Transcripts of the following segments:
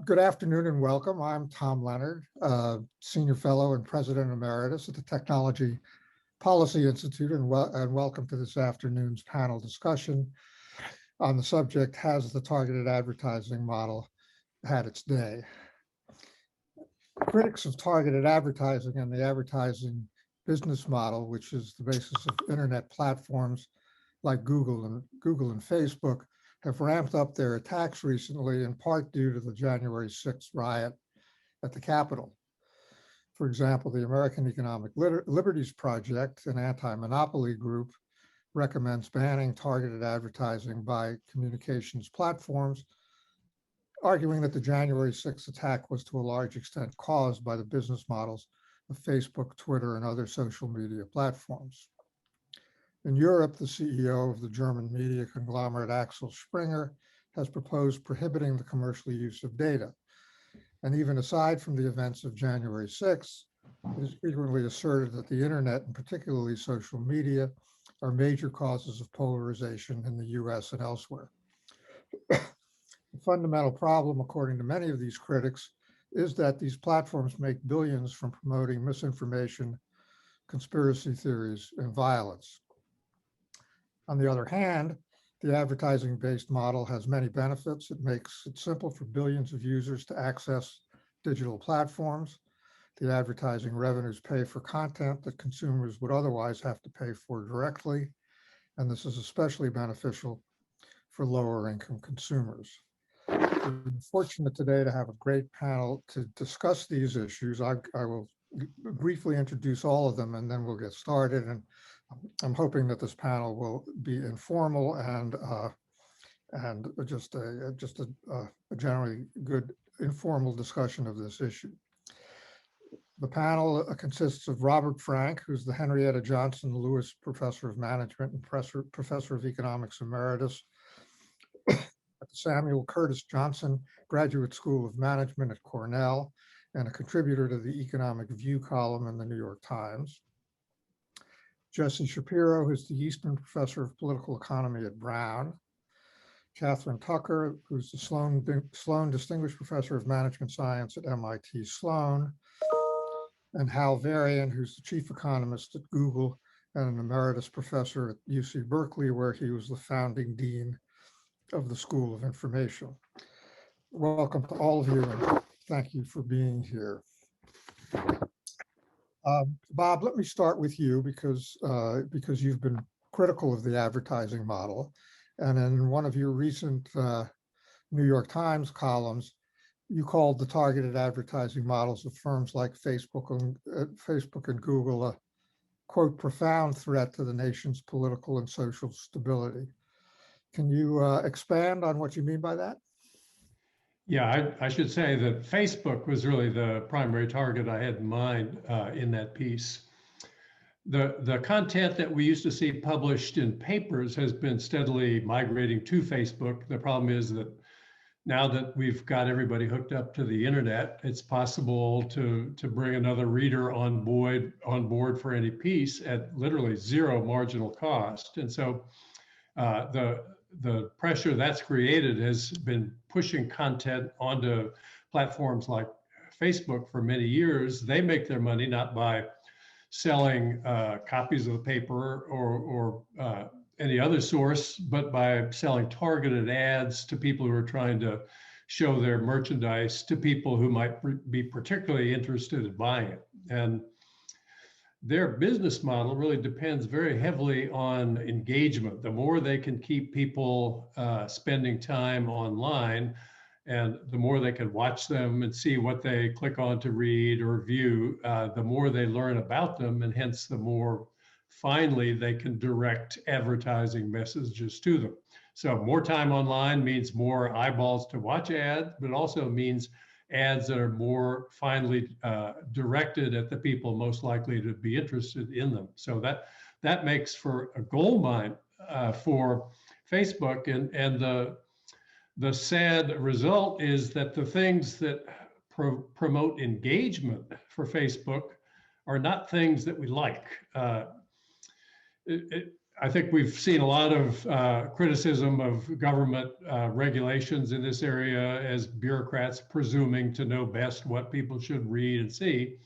Good afternoon and welcome. I'm Tom Leonard, Senior Fellow and President Emeritus at the Technology Policy Institute, and welcome to this afternoon's panel discussion on the subject, Has the Targeted Advertising Model Had Its Day? Critics of targeted advertising and the advertising business model, which is the basis of internet platforms like Google and Facebook, have ramped up their attacks recently, in part due to the January 6th riot at the Capitol. For example, the American Economic Liberties Project, an anti-monopoly group, recommends banning targeted advertising by communications platforms, arguing that the January 6th attack was to a large extent caused by the business models of Facebook, Twitter, and other social media platforms. In Europe, the CEO of the German media conglomerate Axel Springer has proposed prohibiting the commercial use of data. And even aside from the events of January 6th, it is frequently asserted that the internet, and particularly social media, are major causes of polarization in the US and elsewhere. The fundamental problem, according to many of these critics, is that these platforms make billions from promoting misinformation, conspiracy theories, and violence. On the other hand, the advertising-based model has many benefits. It makes it simple for billions of users to access digital platforms. The advertising revenues pay for content that consumers would otherwise have to pay for directly, and this is especially beneficial for lower-income consumers. We're fortunate today to have a great panel to discuss these issues. I will briefly introduce all of them, and then we'll get started. And I'm hoping that this panel will be informal and just a generally good informal discussion of this issue. The panel consists of Robert Frank, who's the Henrietta Johnson Lewis Professor of Management and Professor of Economics Emeritus at the Samuel Curtis Johnson Graduate School of Management at Cornell, and a contributor to the Economic View column in the New York Times. Jesse Shapiro, who's the Eastman Professor of Political Economy at Brown. Catherine Tucker, who's the Sloan Distinguished Professor of Management Science at MIT Sloan. And Hal Varian, who's the Chief Economist at Google and an Emeritus Professor at UC Berkeley, where he was the founding Dean of the School of Information. Welcome to all of you, and thank you for being here. Bob, let me start with you because you've been critical of the advertising model, and in one of your recent New York Times columns, you called the targeted advertising models of firms like Facebook and Google a, quote, profound threat to the nation's political and social stability. Can you expand on what you mean by that? Yeah, I should say that Facebook was really the primary target I had in mind in that piece. The content that we used to see published in papers has been steadily migrating to Facebook. The problem is that now that we've got everybody hooked up to the internet, it's possible to bring another reader on board for any piece at literally zero marginal cost. And so the pressure that's created has been pushing content onto platforms like Facebook for many years. They make their money not by selling copies of the paper or any other source, but by selling targeted ads to people who are trying to show their merchandise to people who might be particularly interested in buying it. And their business model really depends very heavily on engagement. The more they can keep people spending time online, and the more they can watch them and see what they click on to read or view, the more they learn about them, and hence the more finally they can direct advertising messages to them. So more time online means more eyeballs to watch ads, but it also means ads that are more finely directed at the people most likely to be interested in them. So that makes for a goldmine for Facebook. And the sad result is that the things that promote engagement for Facebook are not things that we like. I think we've seen a lot of criticism of government regulations in this area as bureaucrats presuming to know best what people should read and see.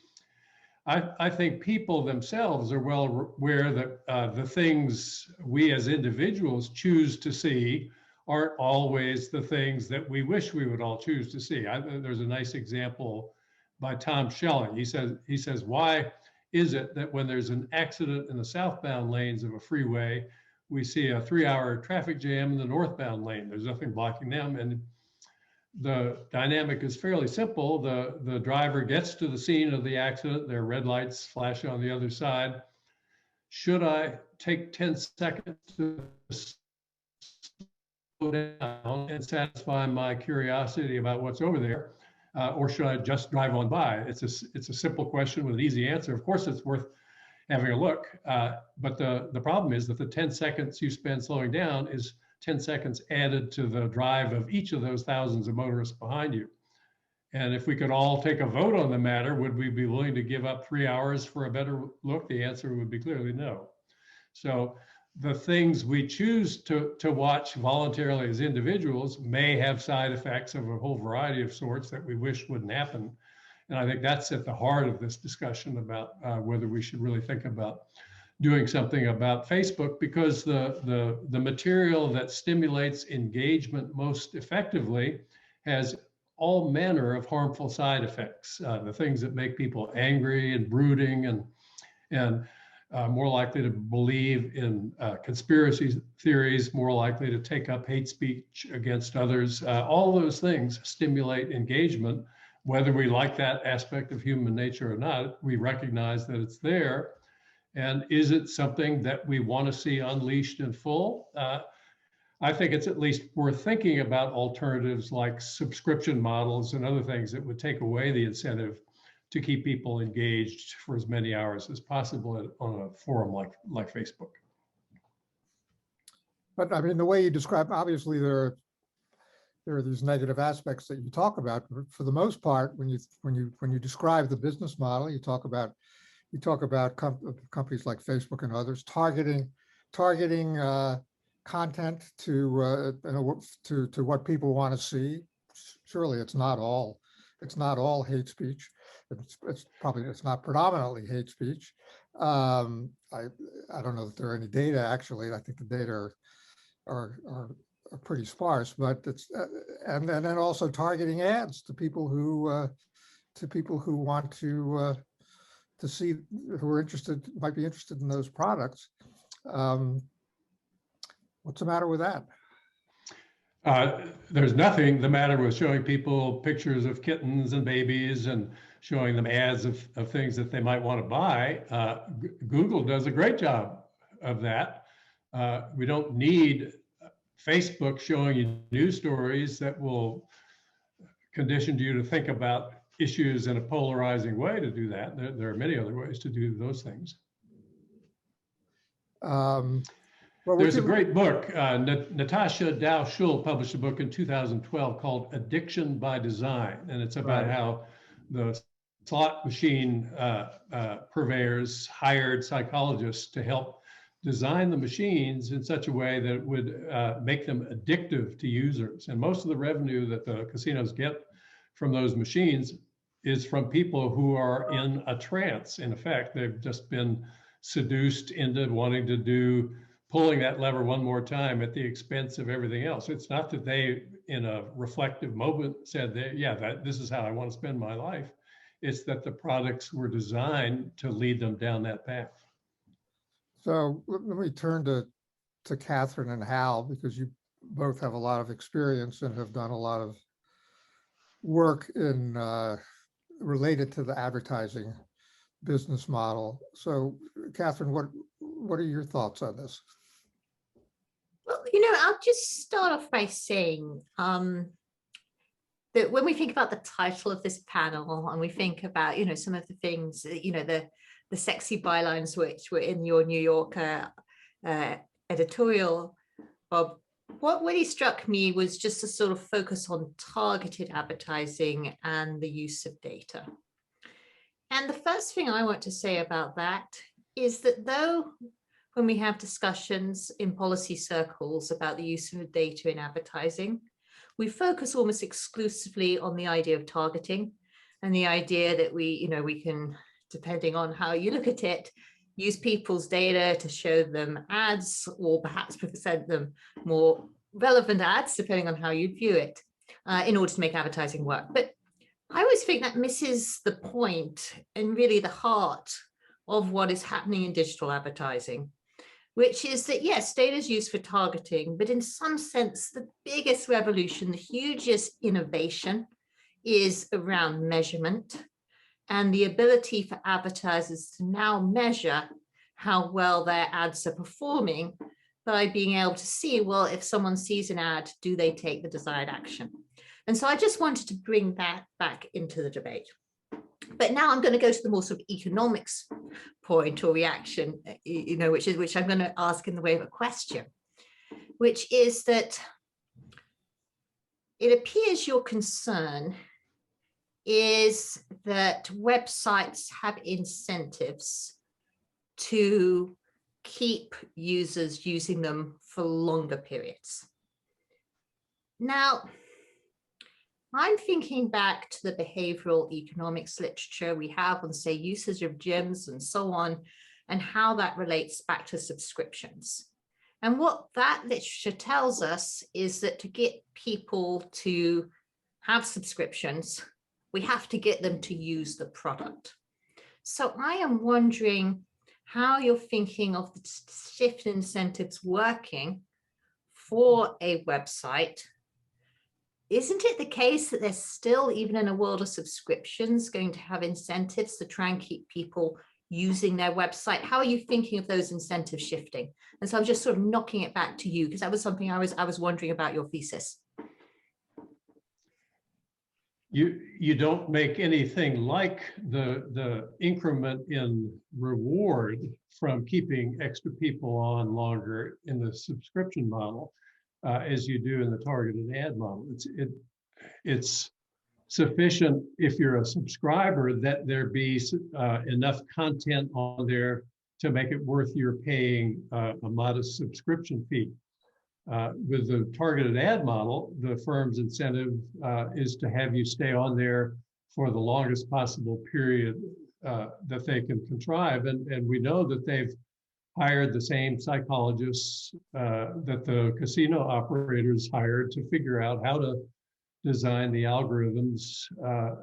I think people themselves are well aware that the things we as individuals choose to see aren't always the things that we wish we would all choose to see. There's a nice example by Tom Schelling. He says, why is it that when there's an accident in the southbound lanes of a freeway, we see a 3-hour traffic jam in the northbound lane? There's nothing blocking them. And the dynamic is fairly simple. The driver gets to the scene of the accident, there are red lights flashing on the other side. Should I take 10 seconds to slow down and satisfy my curiosity about what's over there? Or should I just drive on by? It's a simple question with an easy answer. Of course, it's worth having a look. But the problem is that the 10 seconds you spend slowing down is 10 seconds added to the drive of each of those thousands of motorists behind you. And if we could all take a vote on the matter, would we be willing to give up 3 hours for a better look? The answer would be clearly no. So the things we choose to watch voluntarily as individuals may have side effects of a whole variety of sorts that we wish wouldn't happen. And I think that's at the heart of this discussion about whether we should really think about doing something about Facebook, because the material that stimulates engagement most effectively has all manner of harmful side effects. The things that make people angry and brooding and more likely to believe in conspiracy theories, more likely to take up hate speech against others. All those things stimulate engagement. Whether we like that aspect of human nature or not, we recognize that it's there. And is it something that we want to see unleashed in full? I think it's at least worth thinking about alternatives like subscription models and other things that would take away the incentive to keep people engaged for as many hours as possible on a forum like Facebook. But I mean, the way you describe, obviously there are these negative aspects that you talk about. But for the most part, when you describe the business model, you talk about companies like Facebook and others targeting content to what people want to see. Surely it's not all hate speech. It's not predominantly hate speech. I don't know that there are any data actually. I think the data are pretty sparse, but it's and then also targeting ads to people who want to see, who are interested, might be interested in those products. What's the matter with that? There's nothing the matter with showing people pictures of kittens and babies and showing them ads of things that they might want to buy. Google does a great job of that. We don't need Facebook showing you news stories that will condition you to think about issues in a polarizing way to do that. There are many other ways to do those things. Well, there's a great book. Natasha Dow-Schul published a book in 2012 called Addiction by Design. And it's about how the slot machine purveyors hired psychologists to help design the machines in such a way that it would make them addictive to users. And most of the revenue that the casinos get from those machines is from people who are in a trance. In effect, they've just been seduced into wanting to pulling that lever one more time at the expense of everything else. It's not that they, in a reflective moment, said, this is how I want to spend my life. It's that the products were designed to lead them down that path. So let me turn to Catherine and Hal, because you both have a lot of experience and have done a lot of work in related to the advertising business model. So Catherine, what are your thoughts on this? Well, I'll just start off by saying that when we think about the title of this panel and we think about, some of the things, the sexy bylines which were in your New Yorker editorial, Bob, what really struck me was just a sort of focus on targeted advertising and the use of data. And the first thing I want to say about that is that though when we have discussions in policy circles about the use of data in advertising, we focus almost exclusively on the idea of targeting and the idea that we can, depending on how you look at it, use people's data to show them ads or perhaps present them more relevant ads, depending on how you view it, in order to make advertising work. But I always think that misses the point and really the heart of what is happening in digital advertising, which is that, yes, data is used for targeting, but in some sense, the biggest revolution, the hugest innovation is around measurement and the ability for advertisers to now measure how well their ads are performing by being able to see, well, if someone sees an ad, do they take the desired action? And so I just wanted to bring that back into the debate. But now I'm going to go to the more sort of economics point or reaction, which I'm going to ask in the way of a question, which is that it appears your concern is that websites have incentives to keep users using them for longer periods. Now, I'm thinking back to the behavioral economics literature we have on, say, usage of gyms and so on, and how that relates back to subscriptions. And what that literature tells us is that to get people to have subscriptions, we have to get them to use the product. So I am wondering how you're thinking of the shift in incentives working for a website. Isn't it the case that there's still, even in a world of subscriptions, going to have incentives to try and keep people using their website? How are you thinking of those incentives shifting? And so I'm just sort of knocking it back to you, because that was something I was wondering about your thesis. You don't make anything like the increment in reward from keeping extra people on longer in the subscription model as you do in the targeted ad model. It's sufficient if you're a subscriber that there be enough content on there to make it worth your paying a modest subscription fee. With the targeted ad model, the firm's incentive is to have you stay on there for the longest possible period that they can contrive. And we know that they've hired the same psychologists that the casino operators hired to figure out how to design the algorithms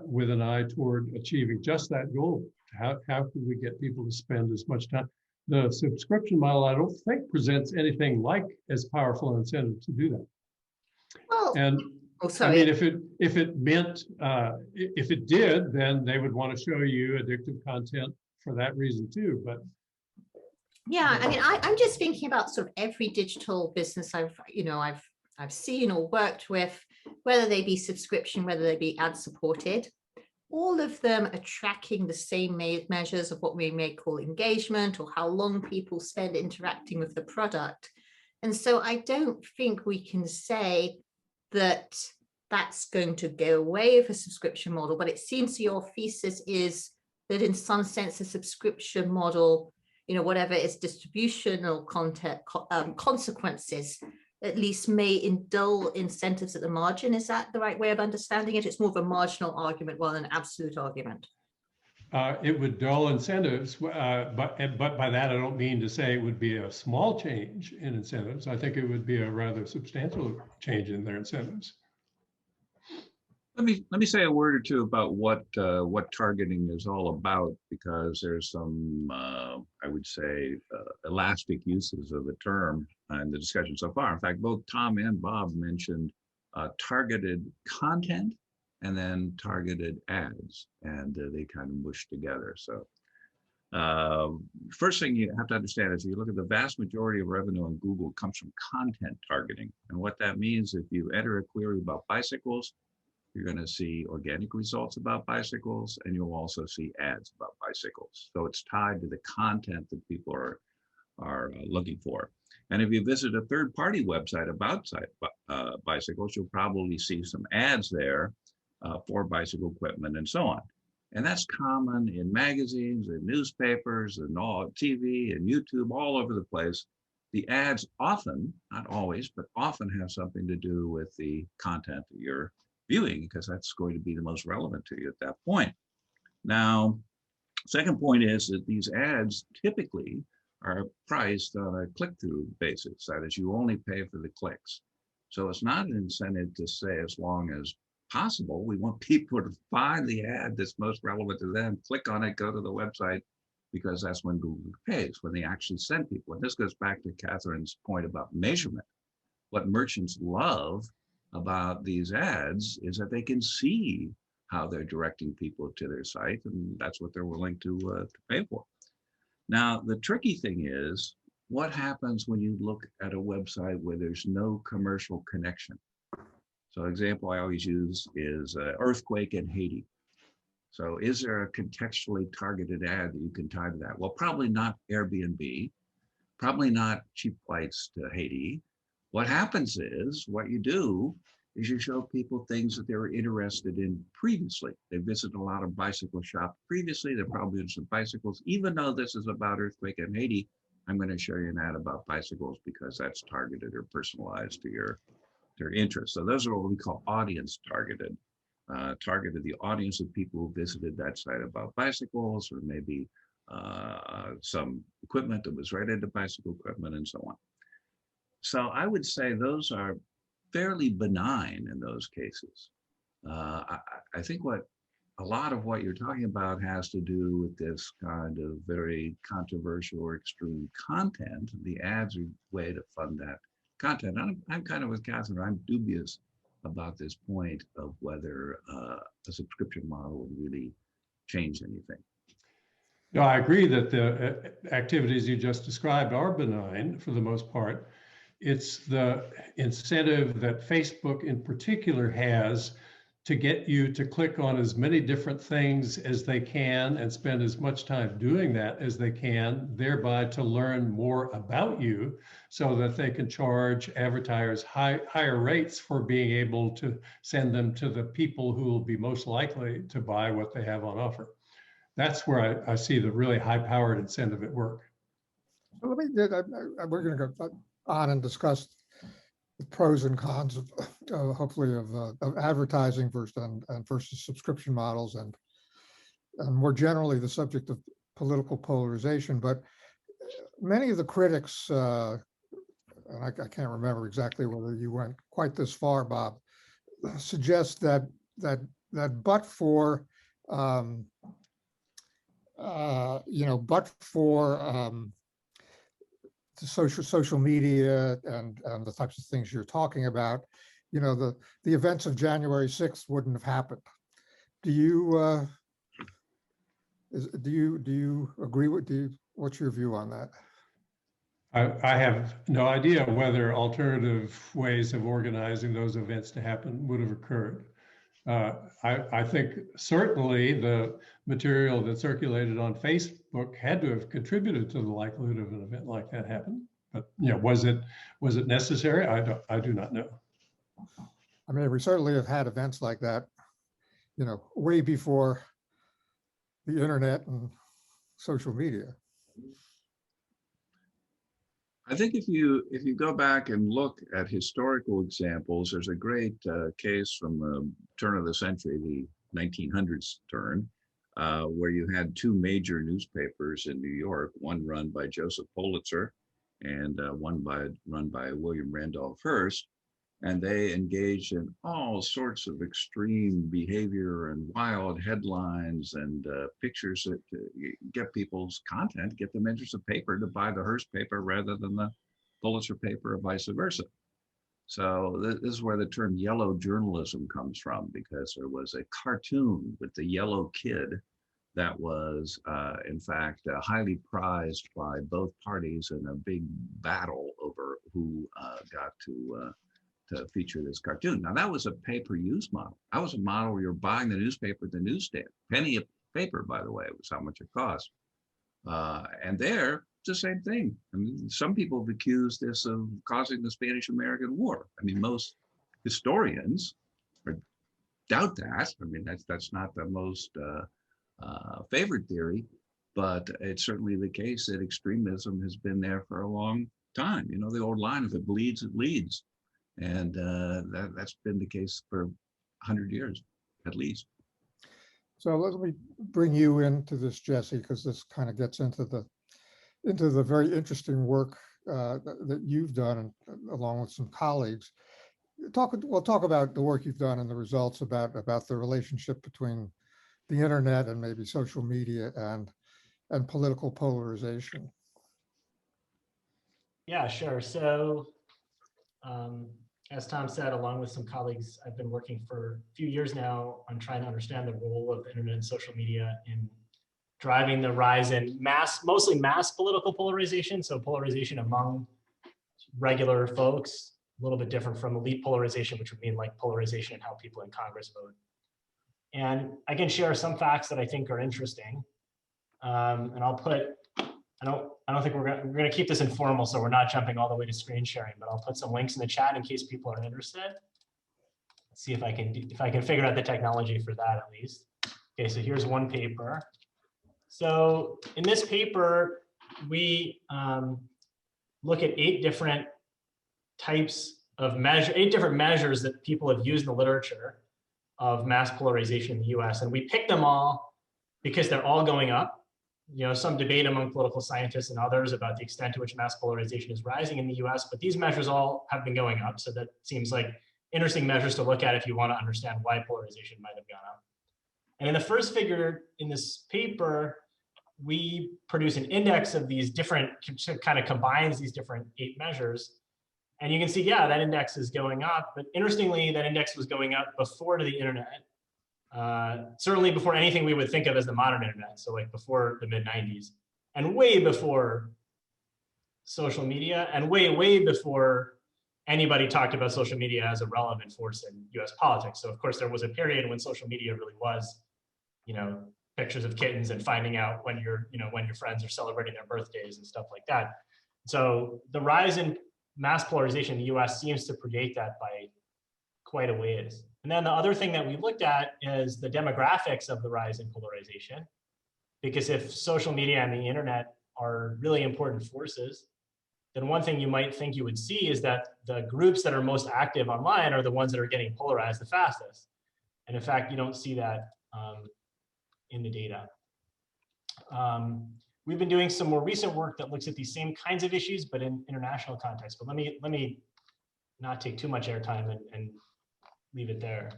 with an eye toward achieving just that goal. How can we get people to spend as much time? The subscription model, I don't think, presents anything like as powerful an incentive to do that. Well, and sorry. I mean, if it meant, if it did, then they would want to show you addictive content for that reason too. But yeah, I mean, I'm just thinking about sort of every digital business I've seen or worked with, whether they be subscription, whether they be ad supported. All of them are tracking the same measures of what we may call engagement or how long people spend interacting with the product. And so I don't think we can say that that's going to go away with a subscription model, but it seems your thesis is that in some sense, a subscription model, whatever its distributional content consequences, at least may dull incentives at the margin. Is that the right way of understanding it? It's more of a marginal argument rather than an absolute argument. It would dull incentives, but by that I don't mean to say it would be a small change in incentives. I think it would be a rather substantial change in their incentives. Let me say a word or two about what targeting is all about, because there's some I would say elastic uses of the term in the discussion so far. In fact, both Tom and Bob mentioned targeted content and then targeted ads, and they kind of mush together. So first thing you have to understand is you look at the vast majority of revenue on Google comes from content targeting. And what that means, if you enter a query about bicycles, you're going to see organic results about bicycles, and you'll also see ads about bicycles. So it's tied to the content that people are looking for. And if you visit a third-party website about bicycles, you'll probably see some ads there for bicycle equipment and so on. And that's common in magazines and newspapers and all TV and YouTube, all over the place. The ads often, not always, but often have something to do with the content that you're viewing, because that's going to be the most relevant to you at that point. Now, second point is that these ads typically are priced on a click-through basis. That is, you only pay for the clicks. So it's not an incentive to say as long as possible. We want people to find the ad that's most relevant to them, click on it, go to the website, because that's when Google pays, when they actually send people. And this goes back to Catherine's point about measurement. What merchants love about these ads is that they can see how they're directing people to their site, and that's what they're willing to pay for. Now, the tricky thing is, what happens when you look at a website where there's no commercial connection? So example I always use is earthquake in Haiti. So is there a contextually targeted ad that you can tie to that? Well, probably not Airbnb, probably not cheap flights to Haiti. What happens is, what you do is you show people things that they were interested in previously. They visited a lot of bicycle shops previously. They're probably interested in bicycles. Even though this is about earthquake in Haiti, I'm going to show you an ad about bicycles because that's targeted or personalized to your interests. So those are what we call audience targeted. Targeted the audience of people who visited that site about bicycles, or maybe some equipment that was related to bicycle equipment and so on. So I would say those are fairly benign in those cases. I think what a lot of what you're talking about has to do with this kind of very controversial or extreme content. The ads are a way to fund that content. I'm kind of with Catherine. I'm dubious about this point of whether a subscription model would really change anything. No, I agree that the activities you just described are benign for the most part. It's the incentive that Facebook in particular has to get you to click on as many different things as they can and spend as much time doing that as they can, thereby to learn more about you so that they can charge advertisers higher rates for being able to send them to the people who will be most likely to buy what they have on offer. That's where I see the really high-powered incentive at work. So we're going to go on and discuss the pros and cons of hopefully of advertising versus subscription models, and more generally the subject of political polarization. But many of the critics, and I can't remember exactly whether you went quite this far, Bob, suggest that but for the social media and the types of things you're talking about, the events of January 6th wouldn't have happened. Do you agree with? What's your view on that? I have no idea whether alternative ways of organizing those events to happen would have occurred. I think certainly the material that circulated on Facebook had to have contributed to the likelihood of an event like that happening. But was it necessary? I do not know. I mean, we certainly have had events like that, way before the internet and social media. I think if you go back and look at historical examples, there's a great case from the turn of the century, the 1900s turn, where you had two major newspapers in New York, one run by Joseph Pulitzer and one run by William Randolph Hearst. And they engaged in all sorts of extreme behavior and wild headlines and pictures that get people's content, get them interested paper to buy the Hearst paper rather than the Pulitzer paper or vice versa. So this is where the term yellow journalism comes from, because there was a cartoon with the yellow kid that was, in fact, highly prized by both parties in a big battle over who got to feature this cartoon. Now that was a pay-per-use model. That was a model where you're buying the newspaper at the newsstand. Penny a paper, by the way, was how much it cost. And there, it's the same thing. I mean, some people have accused this of causing the Spanish-American War. I mean, most historians doubt that. I mean, that's not the most favored theory, but it's certainly the case that extremism has been there for a long time. You know, the old line, if it bleeds, it leads. And that's been the case for 100 years, at least. So let me bring you into this, Jesse, because this kind of gets into the very interesting work that you've done, and, along with some colleagues. We'll talk about the work you've done and the results about the relationship between the internet and maybe social media and political polarization. Yeah, sure. So as Tom said, along with some colleagues, I've been working for a few years now on trying to understand the role of the internet and social media in driving the rise in mostly mass political polarization. So polarization among regular folks, a little bit different from elite polarization, which would mean like polarization in how people in Congress vote. And I can share some facts that I think are interesting. And I'll put, I don't think we're gonna keep this informal, so we're not jumping all the way to screen sharing, but I'll put some links in the chat in case people are interested. Let's see if I can figure out the technology for that at least. Okay, so here's one paper. So in this paper, we look at 8 different types of measure, 8 different measures that people have used in the literature of mass polarization in the US. And we picked them all because they're all going up. You know, some debate among political scientists and others about the extent to which mass polarization is rising in the US, but these measures all have been going up. So that seems like interesting measures to look at if you want to understand why polarization might have gone up. And in the first figure in this paper, we produce an index of these different, kind of combines these different 8 measures. And you can see, yeah, that index is going up. But interestingly, that index was going up before the internet. Certainly before anything we would think of as the modern internet. So like before the mid-90s, and way before social media, and way before anybody talked about social media as a relevant force in US politics. So of course there was a period when social media really was, you know, pictures of kittens and finding out when your friends are celebrating their birthdays and stuff like that. So the rise in mass polarization in the US seems to predate that by quite a ways. And then the other thing that we looked at is the demographics of the rise in polarization. Because if social media and the internet are really important forces, then one thing you might think you would see is that the groups that are most active online are the ones that are getting polarized the fastest. And in fact, you don't see that in the data. We've been doing some more recent work that looks at these same kinds of issues, but in international context. But let me not take too much airtime and leave it there.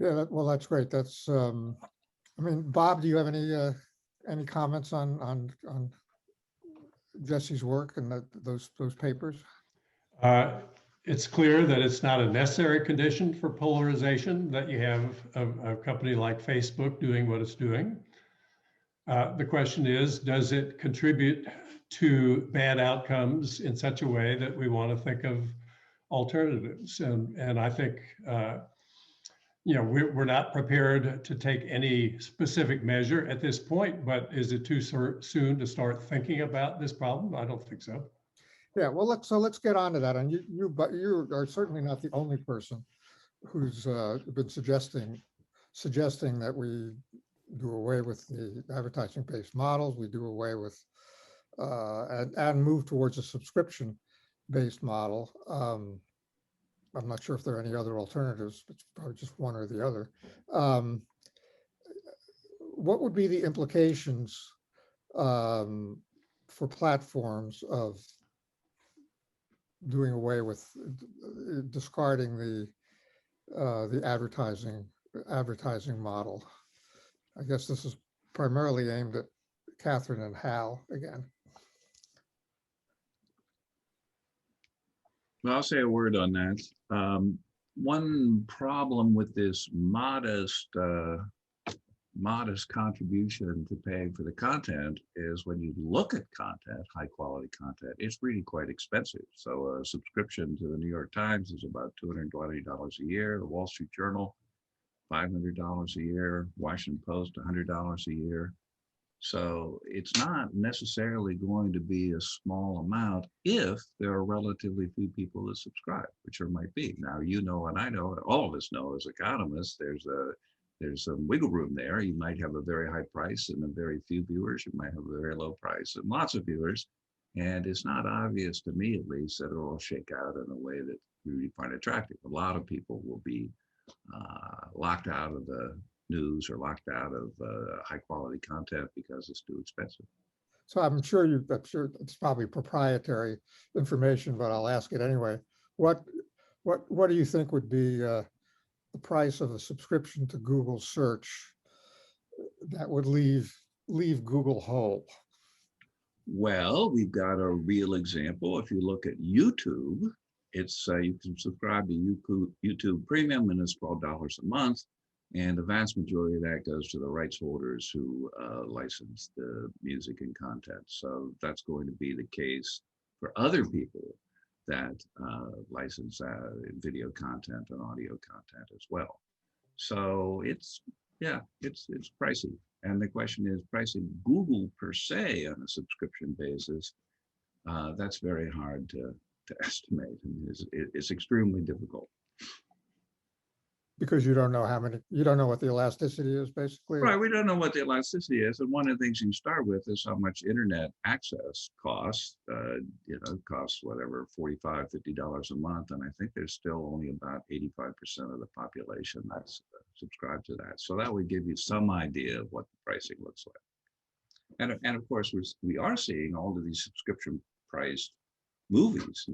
Yeah, well, that's great. That's, I mean, Bob, do you have any comments on Jesse's work and those papers? It's clear that it's not a necessary condition for polarization that you have a company like Facebook doing what it's doing. The question is, does it contribute to bad outcomes in such a way that we want to think of alternatives? And I think, you know, we're not prepared to take any specific measure at this point, but is it too soon to start thinking about this problem? I don't think so. Yeah, well, let's get on to that. And you are certainly not the only person who's been suggesting that we do away with the advertising-based models. We do away with and move towards a subscription-based model. I'm not sure if there are any other alternatives. It's probably just one or the other. What would be the implications for platforms of doing away with discarding the advertising model? I guess this is primarily aimed at Catherine and Hal again. Well, I'll say a word on that. One problem with this modest contribution to paying for the content is when you look at content, high quality content, it's really quite expensive. So a subscription to the New York Times is about $220 a year. The Wall Street Journal, $500 a year. Washington Post, $100 a year. So it's not necessarily going to be a small amount if there are relatively few people that subscribe, which there might be. Now, you know, and I know, and all of us know as economists, there's a there's some wiggle room there. You might have a very high price and a very few viewers. You might have a very low price and lots of viewers. And it's not obvious to me, at least, that it'll all shake out in a way that we really find attractive. A lot of people will be locked out of the news or locked out of high quality content because it's too expensive. So I'm sure it's probably proprietary information, but I'll ask it anyway. What do you think would be the price of a subscription to Google search that would leave Google whole? Well, we've got a real example. If you look at YouTube, it's you can subscribe to YouTube Premium, and it's $12 a month. And the vast majority of that goes to the rights holders who license the music and content. So that's going to be the case for other people that license video content and audio content as well. So it's pricey. And the question is, pricing Google per se on a subscription basis, that's very hard to estimate. I mean, it's extremely difficult. Because you don't know what the elasticity is, basically. Right, we don't know what the elasticity is. And one of the things you can start with is how much internet access costs. Costs whatever, $45, $50 a month. And I think there's still only about 85% of the population that's subscribed to that. So that would give you some idea of what the pricing looks like. And of course, we are seeing all of these subscription priced movies,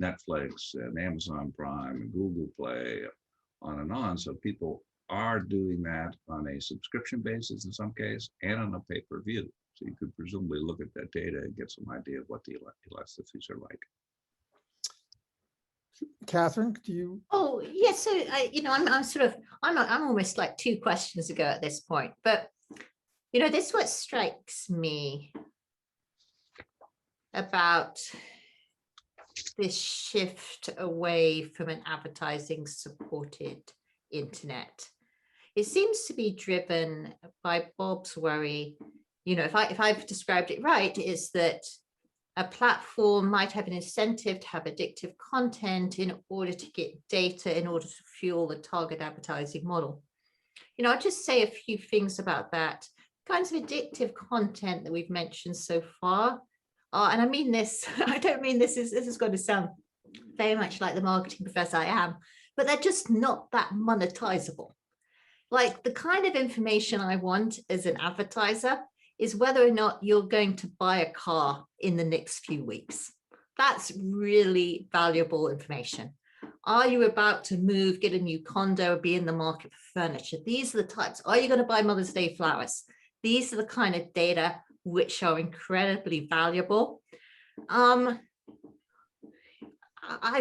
Netflix and Amazon Prime and Google Play, on and on. So people are doing that on a subscription basis in some case and on a pay-per-view. So you could presumably look at that data and get some idea of what the elasticities are like. Catherine, do you? Oh, yes. So I'm almost like two questions ago at this point, but this is what strikes me about this shift away from an advertising supported internet. It seems to be driven by Bob's worry. If I've described it right, is that a platform might have an incentive to have addictive content in order to get data, in order to fuel the target advertising model. I'll just say a few things about that. Kinds of addictive content that we've mentioned so far. And I mean this, I don't mean this is going to sound very much like the marketing professor I am, but they're just not that monetizable. Like the kind of information I want as an advertiser is whether or not you're going to buy a car in the next few weeks. That's really valuable information. Are you about to move, get a new condo, be in the market for furniture? These are the types. Are you going to buy Mother's Day flowers? These are the kind of data which are incredibly valuable. I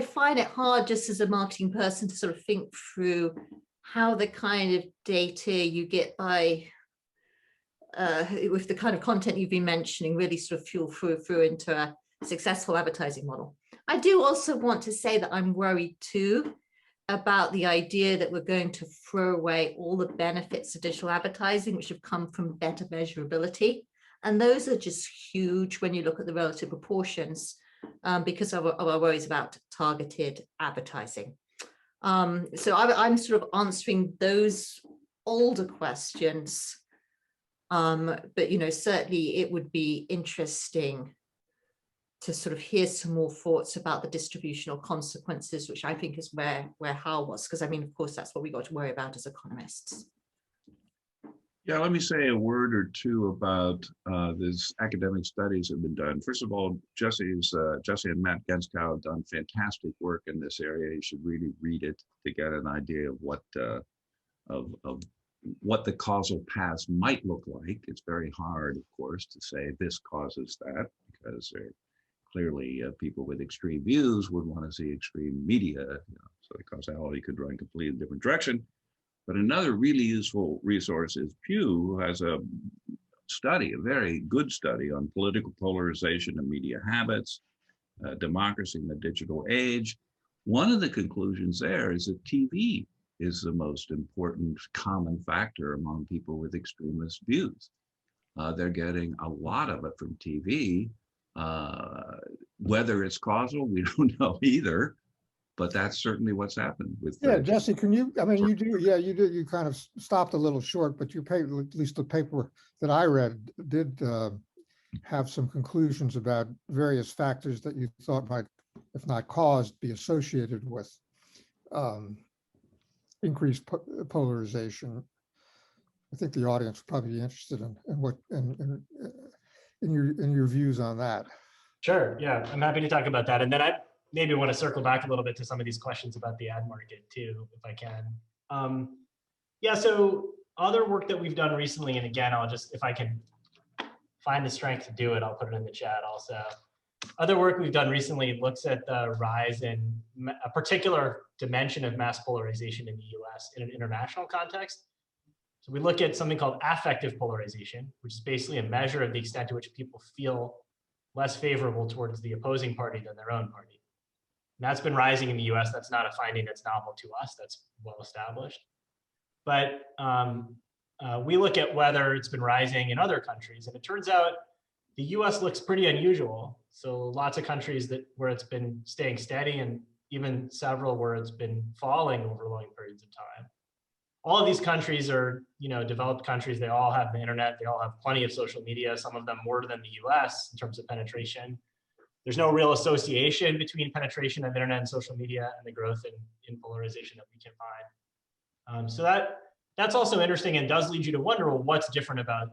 find it hard just as a marketing person to sort of think through how the kind of data you get by with the kind of content you've been mentioning really sort of fuel through into a successful advertising model. I do also want to say that I'm worried too about the idea that we're going to throw away all the benefits of digital advertising, which have come from better measurability. And those are just huge when you look at the relative proportions because of our worries about targeted advertising. So I'm sort of answering those older questions. But, certainly it would be interesting to sort of hear some more thoughts about the distributional consequences, which I think is where Hal was, because of course, that's what we got to worry about as economists. Yeah, let me say a word or two about these academic studies that have been done. First of all, Jesse and Matt Genskow have done fantastic work in this area. You should really read it to get an idea of what the causal paths might look like. It's very hard, of course, to say this causes that, because there are clearly people with extreme views would want to see extreme media, so the causality could run completely in a different direction. But another really useful resource is Pew, who has a very good study on political polarization and media habits, democracy in the digital age. One of the conclusions there is that TV is the most important common factor among people with extremist views. They're getting a lot of it from TV. Whether it's causal, we don't know either. but that's certainly what's happened with. Yeah, Jesse, can you, I mean, you kind of stopped a little short, but your paper, at least the paper that I read, did have some conclusions about various factors that you thought might, if not caused, be associated with increased polarization. I think the audience would probably be interested in what in your views on that. Sure. Yeah, I'm happy to talk about that. And then I maybe want to circle back a little bit to some of these questions about the ad market too, if I can. Yeah, so other work that we've done recently, and again, I'll just, if I can find the strength to do it, I'll put it in the chat also. Other work we've done recently looks at the rise in a particular dimension of mass polarization in the US in an international context. So we look at something called affective polarization, which is basically a measure of the extent to which people feel less favorable towards the opposing party than their own party. And that's been rising in the US. That's not a finding that's novel to us. That's well established. But we look at whether it's been rising in other countries. And it turns out the US looks pretty unusual. So lots of countries where it's been staying steady, and even several where it's been falling over long periods of time. All of these countries are, developed countries. They all have the internet. They all have plenty of social media, some of them more than the US in terms of penetration. There's no real association between penetration of internet and social media and the growth in polarization that we can find. So that's also interesting and does lead you to wonder, well, what's different about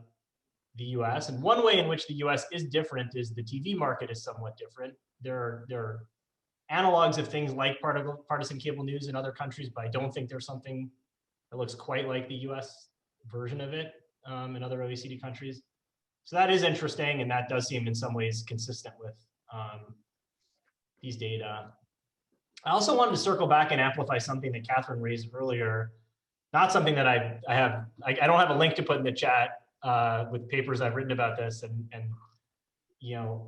the US? And one way in which the US is different is the TV market is somewhat different. There are analogs of things like partisan cable news in other countries, but I don't think there's something that looks quite like the US version of it in other OECD countries. So that is interesting, and that does seem in some ways consistent with these data. I also wanted to circle back and amplify something that Catherine raised earlier. Not something that I don't have a link to put in the chat with papers I've written about this, and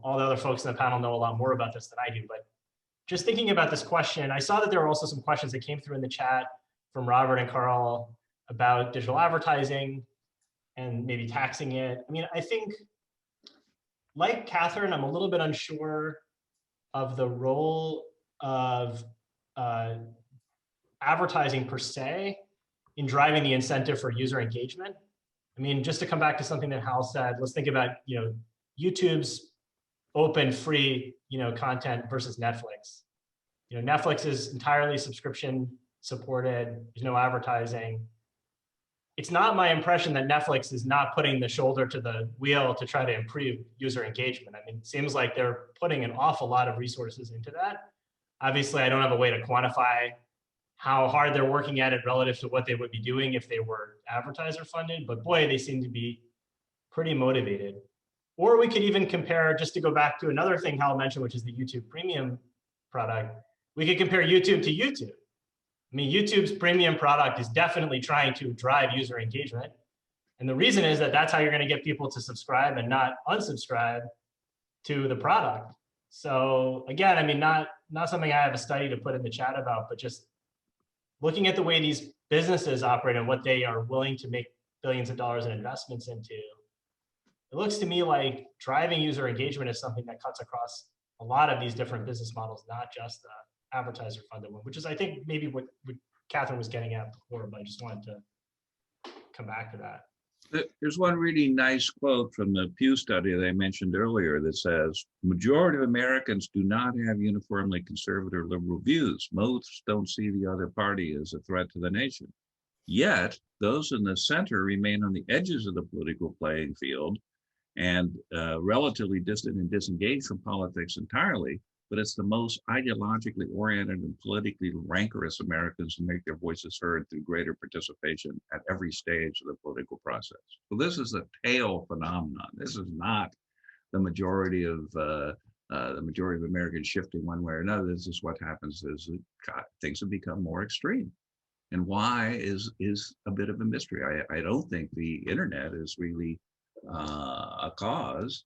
all the other folks in the panel know a lot more about this than I do. But just thinking about this question, I saw that there were also some questions that came through in the chat from Robert and Carl about digital advertising and maybe taxing it. I mean, I think, like Catherine, I'm a little bit unsure of the role of advertising per se in driving the incentive for user engagement. I mean, just to come back to something that Hal said, let's think about YouTube's open free content versus Netflix. Netflix is entirely subscription supported. There's no advertising. It's not my impression that Netflix is not putting the shoulder to the wheel to try to improve user engagement. I mean, it seems like they're putting an awful lot of resources into that. Obviously, I don't have a way to quantify how hard they're working at it relative to what they would be doing if they were advertiser funded, but boy, they seem to be pretty motivated. Or we could even compare, just to go back to another thing Hal mentioned, which is the YouTube premium product. We could compare YouTube to YouTube. I mean, YouTube's premium product is definitely trying to drive user engagement. And the reason is that that's how you're going to get people to subscribe and not unsubscribe to the product. So again, I mean, not something I have a study to put in the chat about, but just looking at the way these businesses operate and what they are willing to make billions of dollars in investments into, it looks to me like driving user engagement is something that cuts across a lot of these different business models, not just the advertiser funded one, which is, I think, maybe what Catherine was getting at before, but I just wanted to come back to that. There's one really nice quote from the Pew study that I mentioned earlier that says, majority of Americans do not have uniformly conservative or liberal views. Most don't see the other party as a threat to the nation. Yet, those in the center remain on the edges of the political playing field and relatively distant and disengaged from politics entirely. But it's the most ideologically oriented and politically rancorous Americans who make their voices heard through greater participation at every stage of the political process. So this is a tail phenomenon. This is not the majority of Americans shifting one way or another. This is what happens as things have become more extreme. And why is a bit of a mystery. I don't think the internet is really a cause.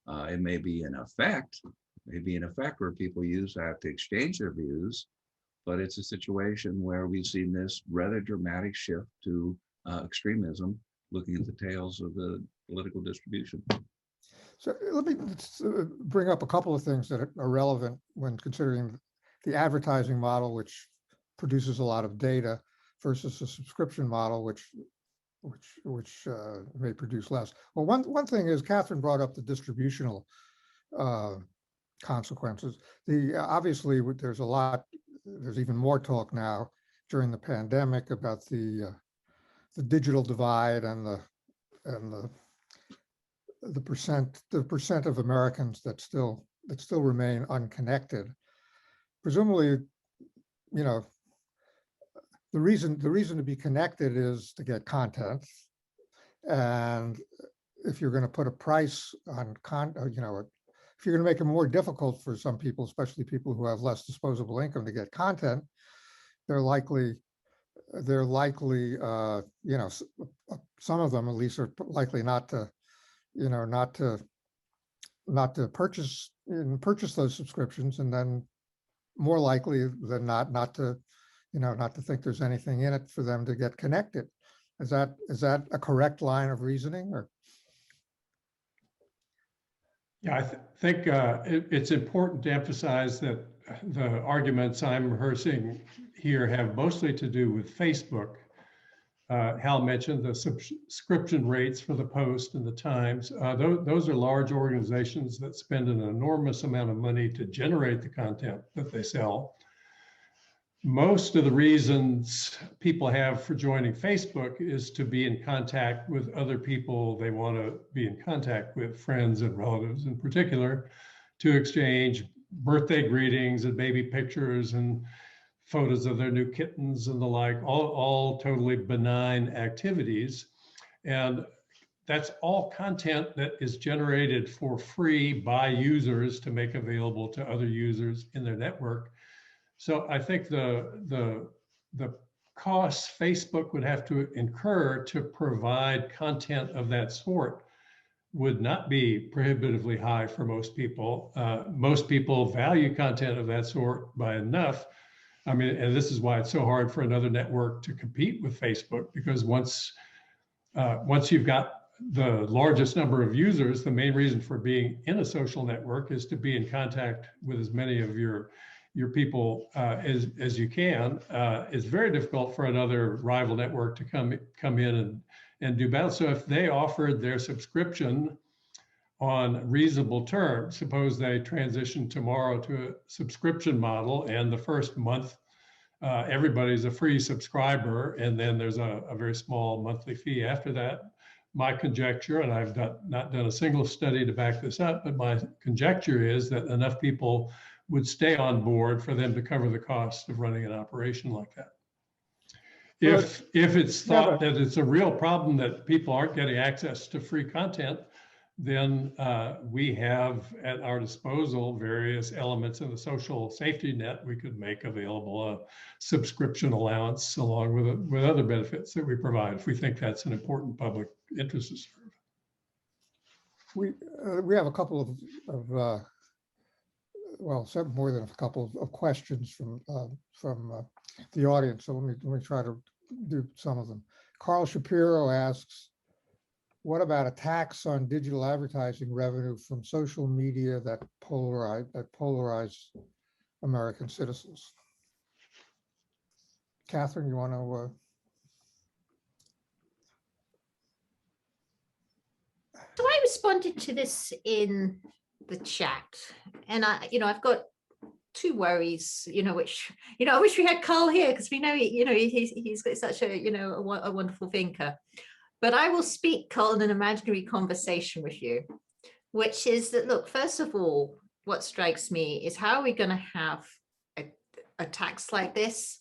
It may be an effect. Maybe an effect where people use that to exchange their views, but it's a situation where we've seen this rather dramatic shift to extremism, looking at the tails of the political distribution. So let me bring up a couple of things that are relevant when considering the advertising model, which produces a lot of data, versus a subscription model, which may produce less. Well, one thing is, Catherine brought up the distributional consequences. Obviously there's even more talk now during the pandemic about the digital divide and the percent of Americans that still remain unconnected. Presumably, you know, the reason to be connected is to get content, and if you're going to put a price on if you're going to make it more difficult for some people, especially people who have less disposable income, to get content, they're likely, some of them at least are likely not to purchase those subscriptions, and then more likely than not to think there's anything in it for them to get connected. Is that a correct line of reasoning? Or yeah, I think it's important to emphasize that the arguments I'm rehearsing here have mostly to do with Facebook. Hal mentioned the subscription rates for the Post and the Times. Those are large organizations that spend an enormous amount of money to generate the content that they sell. Most of the reasons people have for joining Facebook is to be in contact with other people they want to be in contact with, friends and relatives in particular, to exchange birthday greetings and baby pictures and photos of their new kittens and the like, all totally benign activities. And that's all content that is generated for free by users to make available to other users in their network. So I think the costs Facebook would have to incur to provide content of that sort would not be prohibitively high for most people. Most people value content of that sort by enough. I mean, and this is why it's so hard for another network to compete with Facebook, because once you've got the largest number of users, the main reason for being in a social network is to be in contact with as many of your people as you can. It's very difficult for another rival network to come in and do battle. So if they offered their subscription on reasonable terms, suppose they transition tomorrow to a subscription model, and the first month everybody's a free subscriber, and then there's a very small monthly fee after that. My conjecture, and I've not done a single study to back this up, but my conjecture is that enough people would stay on board for them to cover the cost of running an operation like that. If it's thought that it's a real problem that people aren't getting access to free content, then we have at our disposal various elements of the social safety net. We could make available a subscription allowance along with other benefits that we provide if we think that's an important public interest to serve. We have a couple of more than a couple of questions from the audience. So let me try to do some of them. Carl Shapiro asks, what about a tax on digital advertising revenue from social media that polarize American citizens? Catherine, you want to? So I responded to this in the chat, and I've got two worries, which, I wish we had Carl here, because we know, he's got such a wonderful thinker. But I will speak, Carl, in an imaginary conversation with you, which is that, look, first of all, what strikes me is, how are we going to have a tax like this,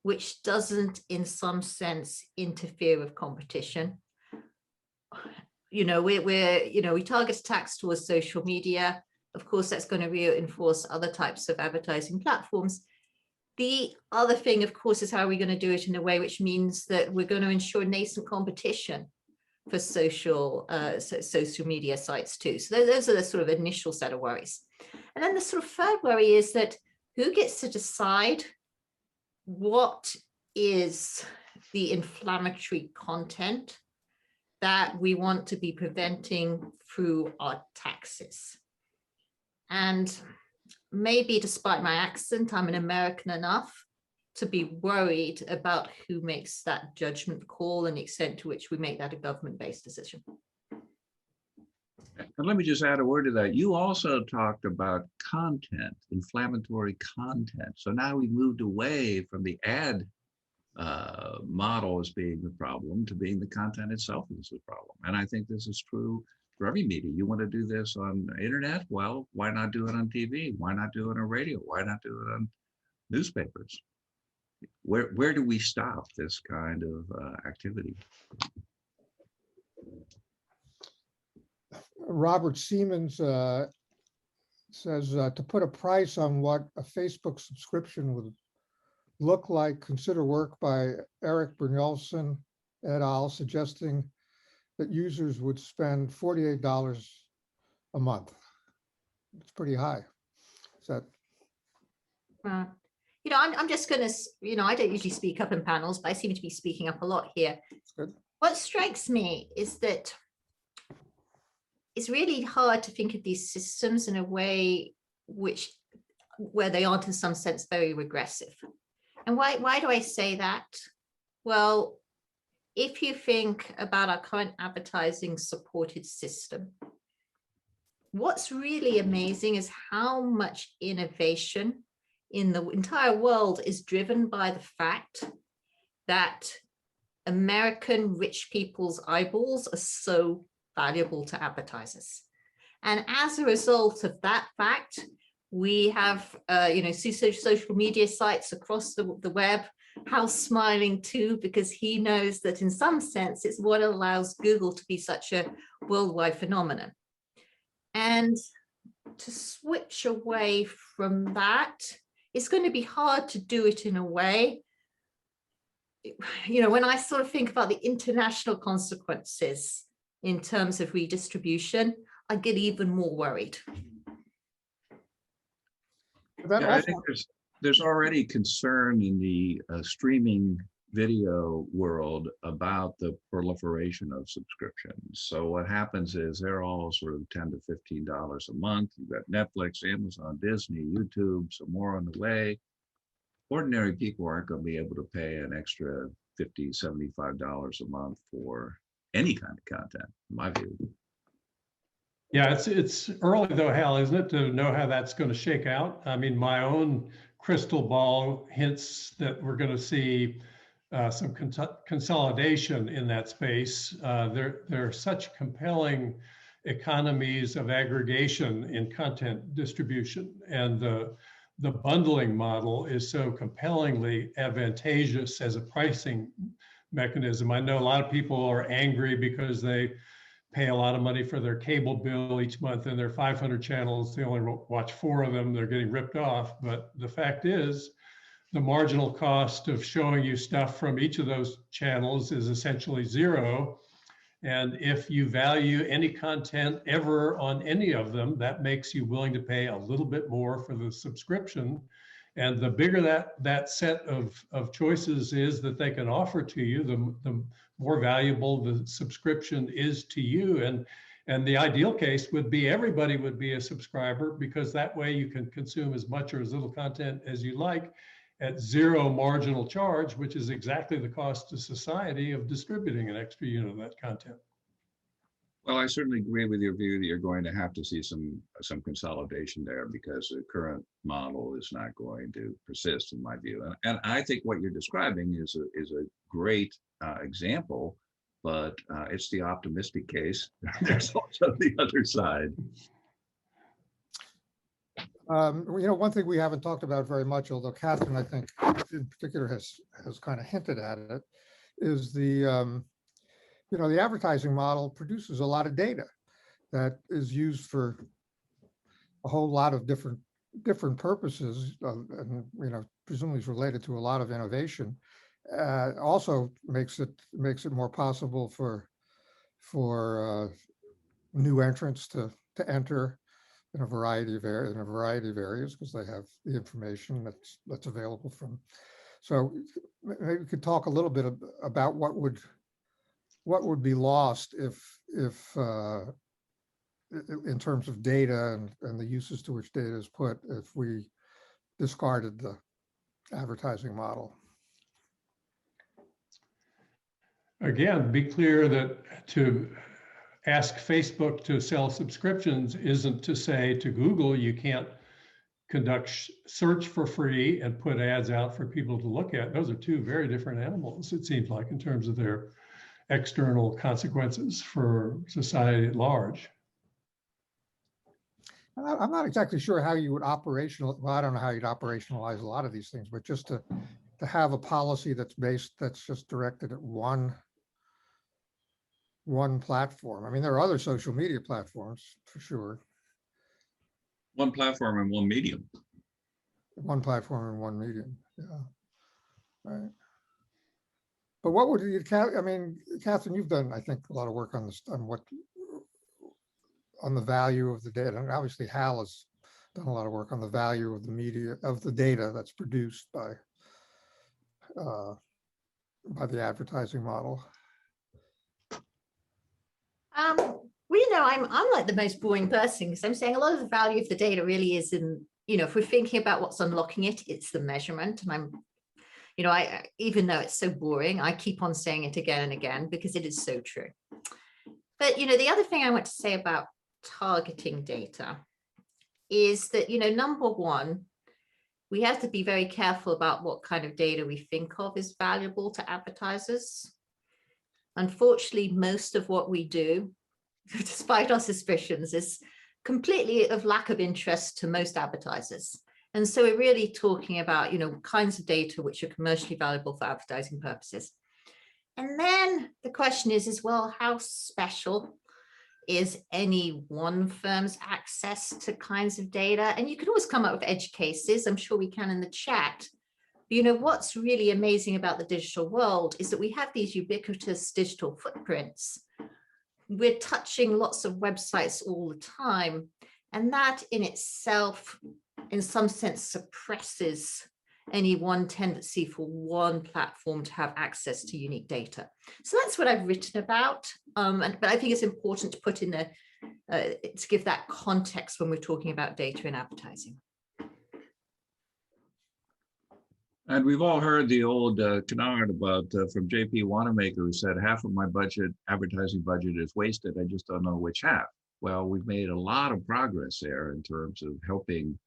which doesn't, in some sense, interfere with competition? We target tax towards social media. Of course, that's going to reinforce other types of advertising platforms. The other thing, of course, is how are we going to do it in a way which means that we're going to ensure nascent competition for social media sites too. So those are the sort of initial set of worries. And then the sort of third worry is that who gets to decide what is the inflammatory content that we want to be preventing through our taxes? And maybe despite my accent, I'm an American enough to be worried about who makes that judgment call and the extent to which we make that a government-based decision. And let me just add a word to that. You also talked about content, inflammatory content. So now we've moved away from the ad model as being the problem to being the content itself is the problem. And I think this is true for every media. You want to do this on the internet? Well, why not do it on TV? Why not do it on radio? Why not do it on newspapers? Where do we stop this kind of activity? Robert Siemens says to put a price on what a Facebook subscription would look like, consider work by Eric Brynjolfsson et al. Suggesting that users would spend $48 a month. It's pretty high. Is that? You know, I'm just going to, you know, I don't usually speak up in panels, but I seem to be speaking up a lot here. Good. What strikes me is that it's really hard to think of these systems in a way where they aren't in some sense very regressive. And why do I say that? Well, if you think about our current advertising supported system, what's really amazing is how much innovation in the entire world is driven by the fact that American rich people's eyeballs are so valuable to advertisers. And as a result of that fact, we have, you know, social media sites across the web. Hal's smiling too, because he knows that in some sense, it's what allows Google to be such a worldwide phenomenon. And to switch away from that, it's going to be hard to do it in a way. You know, when I sort of think about the international consequences in terms of redistribution, I get even more worried. Yeah, I think there's already concern in the streaming video world about the proliferation of subscriptions. So what happens is they're all sort of $10 to $15 a month. You've got Netflix, Amazon, Disney, YouTube, some more on the way. Ordinary people aren't going to be able to pay an extra $50, $75 a month for any kind of content, in my view. Yeah, it's early though, Hal, isn't it, to know how that's going to shake out? I mean, my own crystal ball hints that we're going to see some consolidation in that space. There are such compelling economies of aggregation in content distribution, and the bundling model is so compellingly advantageous as a pricing mechanism. I know a lot of people are angry because they pay a lot of money for their cable bill each month, and their 500 channels, they only watch 4 of them, they're getting ripped off. But the fact is, the marginal cost of showing you stuff from each of those channels is essentially zero. And if you value any content ever on any of them, that makes you willing to pay a little bit more for the subscription. And the bigger that set of choices is that they can offer to you, the more valuable the subscription is to you. And the ideal case would be everybody would be a subscriber, because that way you can consume as much or as little content as you like at zero marginal charge, which is exactly the cost to society of distributing an extra unit of that content. Well, I certainly agree with your view that you're going to have to see some consolidation there, because the current model is not going to persist, in my view. And I think what you're describing is a great example, but it's the optimistic case. There's also the other side. You know, one thing we haven't talked about very much, although Catherine, I think in particular has kind of hinted at it, is the you know, the advertising model produces a lot of data that is used for a whole lot of different purposes, and you know, presumably is related to a lot of innovation. Also makes it more possible for new entrants to enter in a variety of areas, because they have the information that's available from. So maybe we could talk a little bit about what would be lost if in terms of data and the uses to which data is put if we discarded the advertising model. Again, be clear that to ask Facebook to sell subscriptions isn't to say to Google, you can't conduct search for free and put ads out for people to look at. Those are two very different animals, it seems like, in terms of their external consequences for society at large. I'm not exactly sure how you would well, I don't know how you'd operationalize a lot of these things, but just to have a policy that's just directed at one platform. I mean, there are other social media platforms for sure. One platform and one medium. One platform and one medium, yeah. Right. But what would you, I mean, Catherine, you've done, I think, a lot of work on this, on the value of the data. And obviously Hal has done a lot of work on the value of the media, of the data that's produced by the advertising model. We know I'm like the most boring person because I'm saying a lot of the value of the data really is in, if we're thinking about what's unlocking it, it's the measurement. And I even though it's so boring, I keep on saying it again and again because it is so true. But, the other thing I want to say about targeting data is that, number one, we have to be very careful about what kind of data we think of as valuable to advertisers. Unfortunately, most of what we do, despite our suspicions, is completely of lack of interest to most advertisers. And so we're really talking about, kinds of data which are commercially valuable for advertising purposes. And then the question is, well, how special is any one firm's access to kinds of data? And you can always come up with edge cases. I'm sure we can in the chat. But, what's really amazing about the digital world is that we have these ubiquitous digital footprints. We're touching lots of websites all the time. And that in itself, in some sense, suppresses any one tendency for one platform to have access to unique data. So that's what I've written about. But I think it's important to put in to give that context when we're talking about data in advertising. And we've all heard the old canard about from J.P. Wanamaker, who said, half of my budget, advertising budget, is wasted. I just don't know which half. Well, we've made a lot of progress there in terms of helping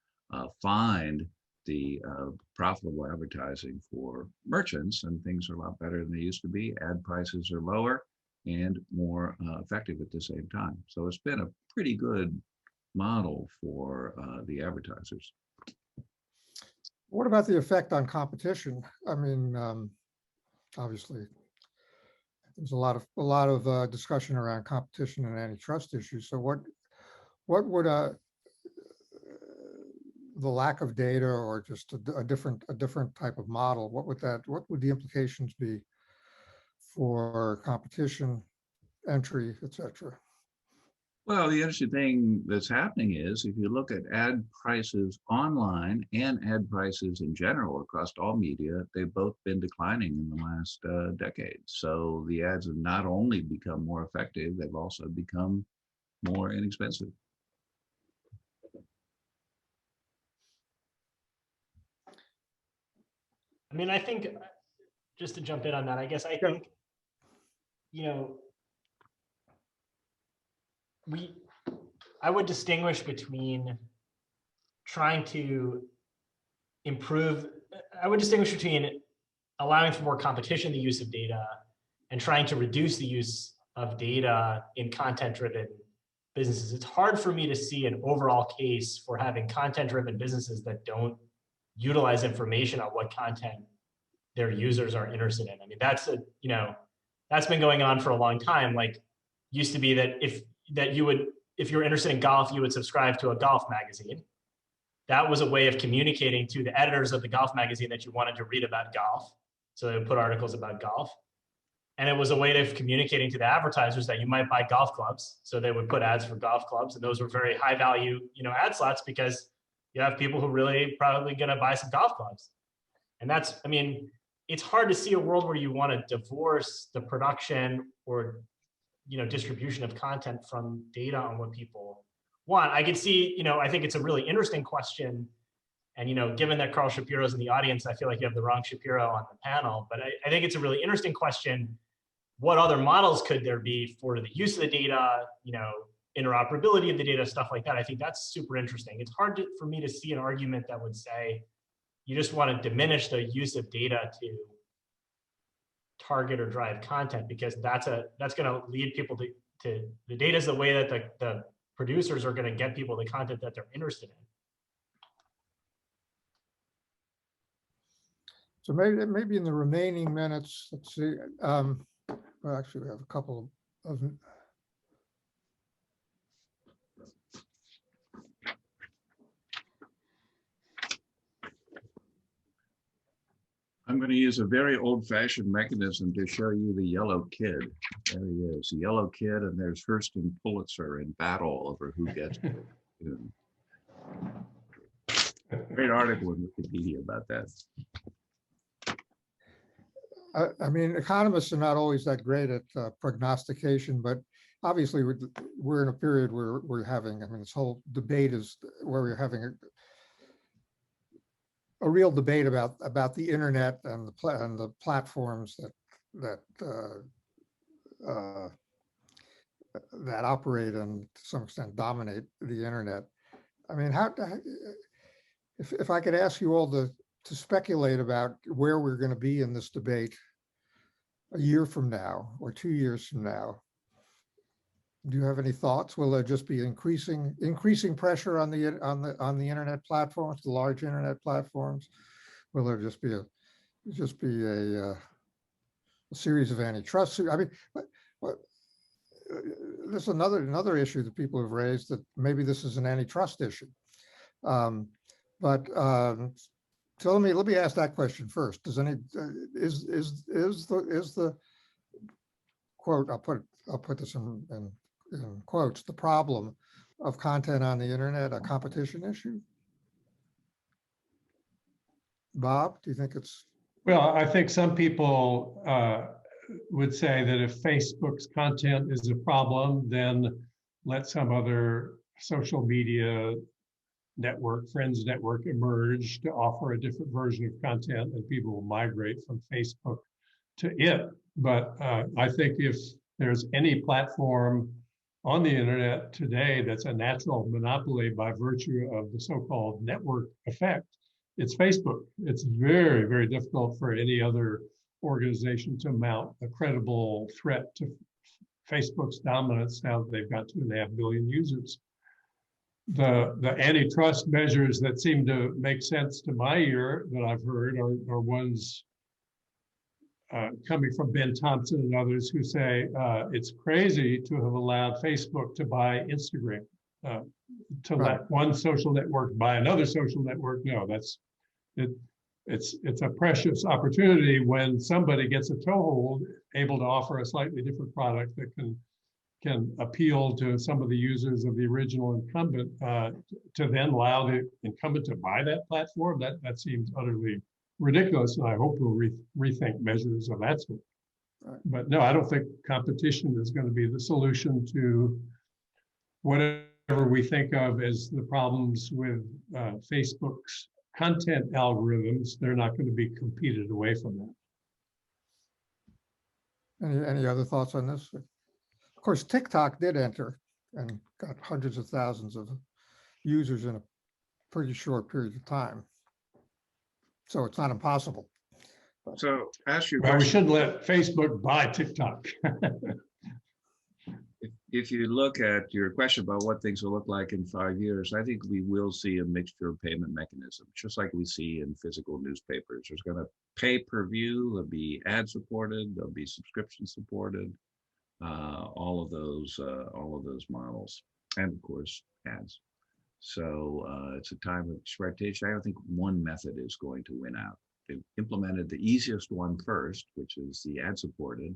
find the profitable advertising for merchants, and things are a lot better than they used to be. Ad prices are lower and more effective at the same time. So it's been a pretty good model for the advertisers. What about the effect on competition? I mean, obviously, there's a lot of discussion around competition and antitrust issues. So what would the lack of data, or just a different type of model, what would the implications be for competition, entry, et cetera? Well, the interesting thing that's happening is if you look at ad prices online and ad prices in general across all media, they've both been declining in the last decade. So the ads have not only become more effective, they've also become more inexpensive. I mean, I think, just to jump in on that, I guess I think, I would distinguish between trying to improve, I would distinguish between allowing for more competition, the use of data, and trying to reduce the use of data in content-driven businesses. It's hard for me to see an overall case for having content-driven businesses that don't utilize information on what content their users are interested in. I mean, that's been going on for a long time. Like, used to be that if you're interested in golf, you would subscribe to a golf magazine. That was a way of communicating to the editors of the golf magazine that you wanted to read about golf. So they would put articles about golf. And it was a way of communicating to the advertisers that you might buy golf clubs. So they would put ads for golf clubs, and those were very high value, ad slots, because you have people who really probably gonna buy some golf clubs. And I mean, it's hard to see a world where you want to divorce the production or distribution of content from data on what people want. I could see, I think it's a really interesting question. And, given that Carl Shapiro's in the audience, I feel like you have the wrong Shapiro on the panel, but I think it's a really interesting question. What other models could there be for the use of the data, interoperability of the data, stuff like that? I think that's super interesting. It's hard for me to see an argument that would say you just want to diminish the use of data to target or drive content, because that's going to lead people to the data is the way that the producers are going to get people the content that they're interested in. So maybe in the remaining minutes, let's see. Well, actually, we have a couple of. I'm going to use a very old-fashioned mechanism to show you the yellow kid. There he is, the yellow kid, and there's Hearst and Pulitzer in battle over who gets it. Great article in Wikipedia about that. I mean, economists are not always that great at prognostication, but obviously we're in a period where we're having, I mean, this whole debate is where we're having a real debate about the internet and the platforms that operate and to some extent dominate the internet. I mean, if I could ask you all to speculate about where we're going to be in this debate a year from now or 2 years from now, do you have any thoughts? Will there just be increasing pressure on the internet platforms, the large internet platforms? Will there just be a series of antitrust suits? I mean, there's another issue that people have raised, that maybe this is an antitrust issue. So let me ask that question first. Is the quote, I'll put this in quotes, the problem of content on the internet a competition issue? Bob, do you think it's? Well, I think some people would say that if Facebook's content is a problem, then let some other social media network, friends network, emerge to offer a different version of content, and people will migrate from Facebook to it. But I think if there's any platform on the internet today that's a natural monopoly by virtue of the so-called network effect, it's Facebook. It's very, very difficult for any other organization to mount a credible threat to Facebook's dominance now that they've got 2.5 billion users. The antitrust measures that seem to make sense to my ear that I've heard are ones coming from Ben Thompson and others who say it's crazy to have allowed Facebook to buy Instagram, to let one social network buy another social network. No, it's a precious opportunity when somebody gets a toehold, able to offer a slightly different product that can appeal to some of the users of the original incumbent, to then allow the incumbent to buy that platform. That seems utterly ridiculous, and I hope we'll rethink measures of that sort. But no, I don't think competition is going to be the solution to whatever we think of as the problems with Facebook's content algorithms. They're not going to be competed away from that. Any other thoughts on this? Of course, TikTok did enter and got hundreds of thousands of users in a pretty short period of time. So it's not impossible. So ask your Well, we question. shouldn't let Facebook buy TikTok. If you look at your question about what things will look like in 5 years, I think we will see a mixture of payment mechanisms, just like we see in physical newspapers. There's going to pay per view, there'll be ad supported, there'll be subscription supported, all of those models, and of course ads. So it's a time of experimentation. I don't think one method is going to win out. They've implemented the easiest one first, which is the ad supported,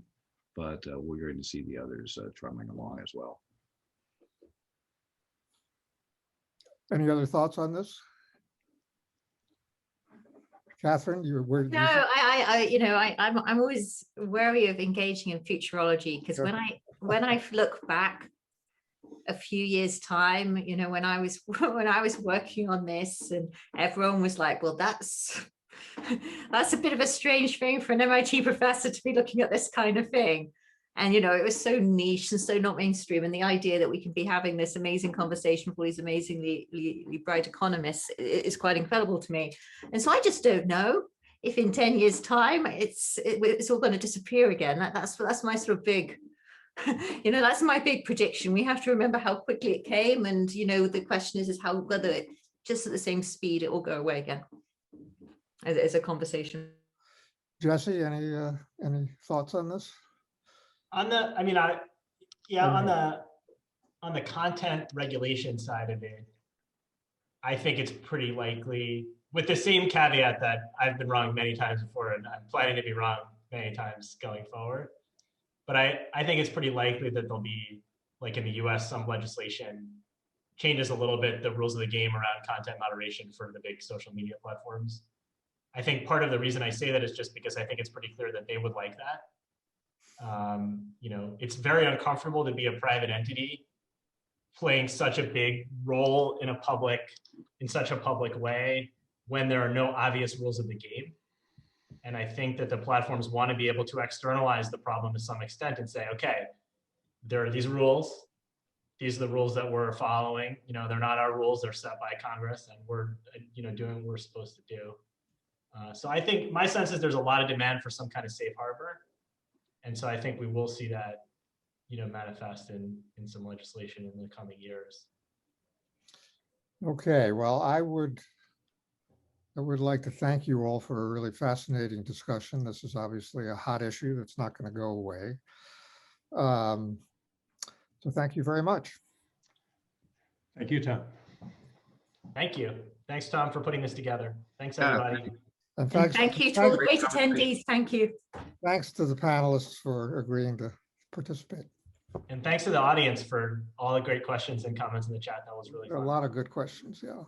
but we're going to see the others trundling along as well. Any other thoughts on this? Catherine, No, I'm always wary of engaging in futurology, because when I look back a few years' time, you know, when I was when I was working on this, and everyone was like, well, that's a bit of a strange thing for an MIT professor to be looking at this kind of thing. And, you know, it was so niche and so not mainstream. And the idea that we can be having this amazing conversation with all these amazingly bright economists is quite incredible to me. And so I just don't know if in 10 years' time, it's all going to disappear again. That's my sort of big, you know, that's my big prediction. We have to remember how quickly it came. And, you know, the question is how whether it just at the same speed, it will go away again as a conversation. Jesse, any thoughts on this? On the, on the content regulation side of it, I think it's pretty likely, with the same caveat that I've been wrong many times before, and I'm planning to be wrong many times going forward. But I think it's pretty likely that there'll be, like in the US, some legislation changes a little bit the rules of the game around content moderation for the big social media platforms. I think part of the reason I say that is just because I think it's pretty clear that they would like that. You know, it's very uncomfortable to be a private entity playing such a big role in such a public way when there are no obvious rules of the game. And I think that the platforms want to be able to externalize the problem to some extent and say, okay, there are these rules. These are the rules that we're following. You know, they're not our rules, they're set by Congress, and we're, you know, doing what we're supposed to do. So I think my sense is there's a lot of demand for some kind of safe harbor. And so I think we will see that, you know, manifest in some legislation in the coming years. Okay, well, I would like to thank you all for a really fascinating discussion. This is obviously a hot issue that's not going to go away. So thank you very much. Thank you, Tom. Thank you. Thanks, Tom, for putting this together. Thanks, Yeah, everybody. And And thank you to all the great attendees. Thank you. Thanks to the panelists for agreeing to participate. And thanks to the audience for all the great questions and comments in the chat. That was really fun. A lot of good questions, yeah.